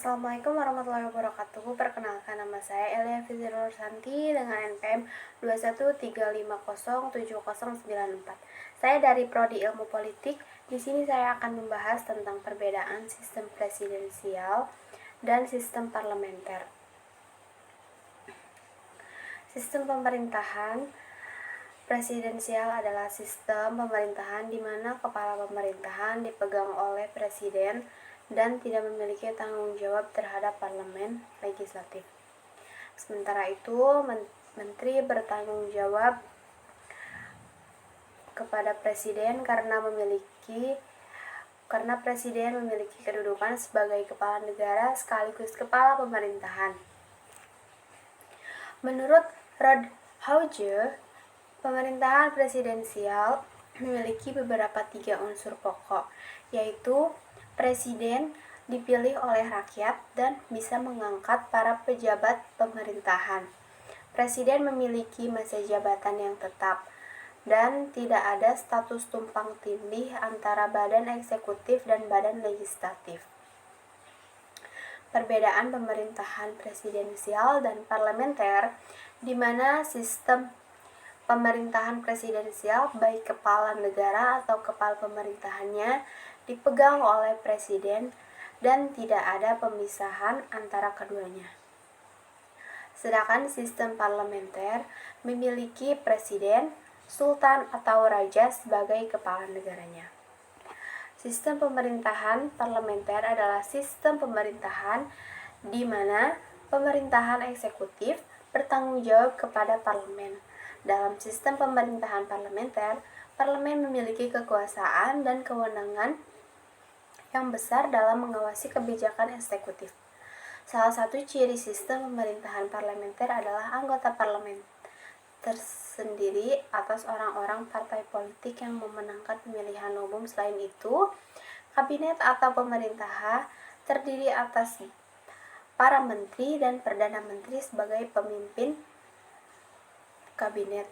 Assalamualaikum warahmatullahi wabarakatuh. Perkenalkan, nama saya Elia Fitri Nursanti dengan NPM 213507094. Saya dari Prodi Ilmu Politik. Di sini saya akan membahas tentang perbedaan sistem presidensial dan sistem parlementer. Sistem pemerintahan presidensial adalah sistem pemerintahan di mana kepala pemerintahan dipegang oleh presiden dan tidak memiliki tanggung jawab terhadap parlemen legislatif. Sementara itu, menteri bertanggung jawab kepada presiden karena presiden memiliki kedudukan sebagai kepala negara sekaligus kepala pemerintahan. Menurut Rodhauge, pemerintahan presidensial memiliki beberapa 3 unsur pokok, yaitu presiden dipilih oleh rakyat dan bisa mengangkat para pejabat pemerintahan. Presiden memiliki masa jabatan yang tetap dan tidak ada status tumpang tindih antara badan eksekutif dan badan legislatif. Perbedaan pemerintahan presidensial dan parlementer, di mana sistem pemerintahan presidensial baik kepala negara atau kepala pemerintahannya dipegang oleh presiden dan tidak ada pemisahan antara keduanya. Sedangkan sistem parlementer memiliki presiden, sultan atau raja sebagai kepala negaranya. Sistem pemerintahan parlementer adalah sistem pemerintahan di mana pemerintahan eksekutif bertanggung jawab kepada parlemen. Dalam sistem pemerintahan parlementer, parlemen memiliki kekuasaan dan kewenangan yang besar dalam mengawasi kebijakan eksekutif. Salah satu ciri sistem pemerintahan parlementer adalah anggota parlemen tersendiri atas orang-orang partai politik yang memenangkan pemilihan umum. Selain itu, kabinet atau pemerintah terdiri atas para menteri dan perdana menteri sebagai pemimpin kabinet.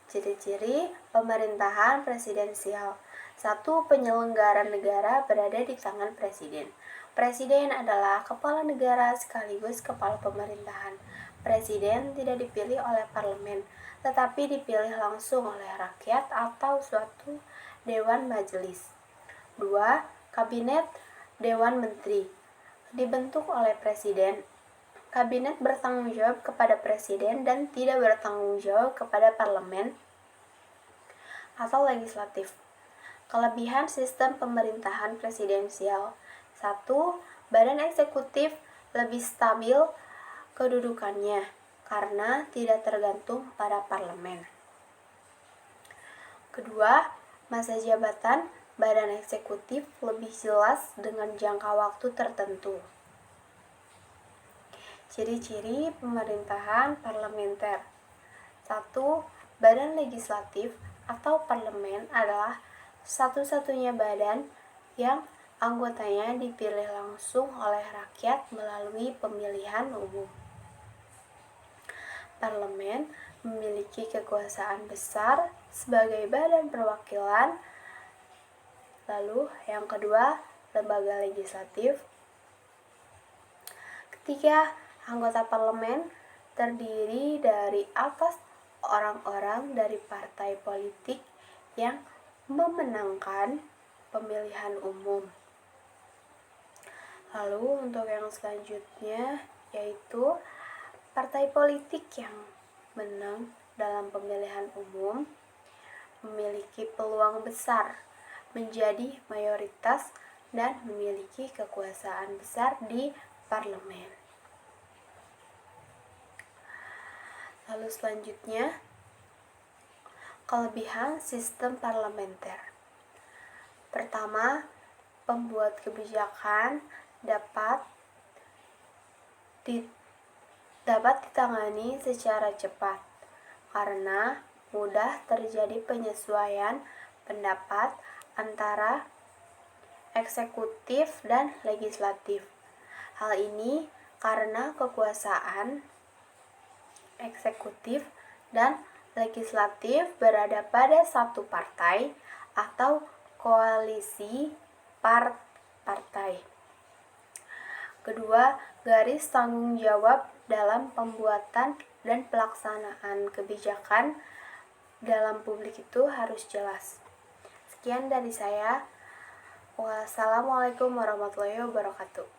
Ciri-ciri pemerintahan presidensial. 1. Penyelenggara negara berada di tangan presiden. Presiden adalah kepala negara sekaligus kepala pemerintahan. Presiden tidak dipilih oleh parlemen, tetapi dipilih langsung oleh rakyat atau suatu dewan majelis. 2. Kabinet Dewan Menteri dibentuk oleh presiden. Kabinet bertanggung jawab kepada presiden dan tidak bertanggung jawab kepada parlemen atau legislatif. Kelebihan sistem pemerintahan presidensial. 1. Badan eksekutif lebih stabil kedudukannya karena tidak tergantung pada parlemen. Kedua, masa jabatan badan eksekutif lebih jelas dengan jangka waktu tertentu. Ciri-ciri pemerintahan parlementer. 1. Badan legislatif atau parlemen adalah satu-satunya badan yang anggotanya dipilih langsung oleh rakyat melalui pemilihan umum. Parlemen memiliki kekuasaan besar sebagai badan perwakilan. Lalu yang kedua, lembaga legislatif. Ketiga, anggota parlemen terdiri dari atas orang-orang dari partai politik yang memenangkan pemilihan umum. Lalu untuk yang selanjutnya yaitu partai politik yang menang dalam pemilihan umum memiliki peluang besar menjadi mayoritas dan memiliki kekuasaan besar di parlemen. Lalu selanjutnya, kelebihan sistem parlementer. Pertama, pembuat kebijakan dapat ditangani secara cepat karena mudah terjadi penyesuaian pendapat antara eksekutif dan legislatif. Hal ini karena kekuasaan eksekutif dan legislatif berada pada satu partai atau koalisi partai. Kedua, garis tanggung jawab dalam pembuatan dan pelaksanaan kebijakan dalam publik itu harus jelas. Sekian dari saya. Wassalamualaikum warahmatullahi wabarakatuh.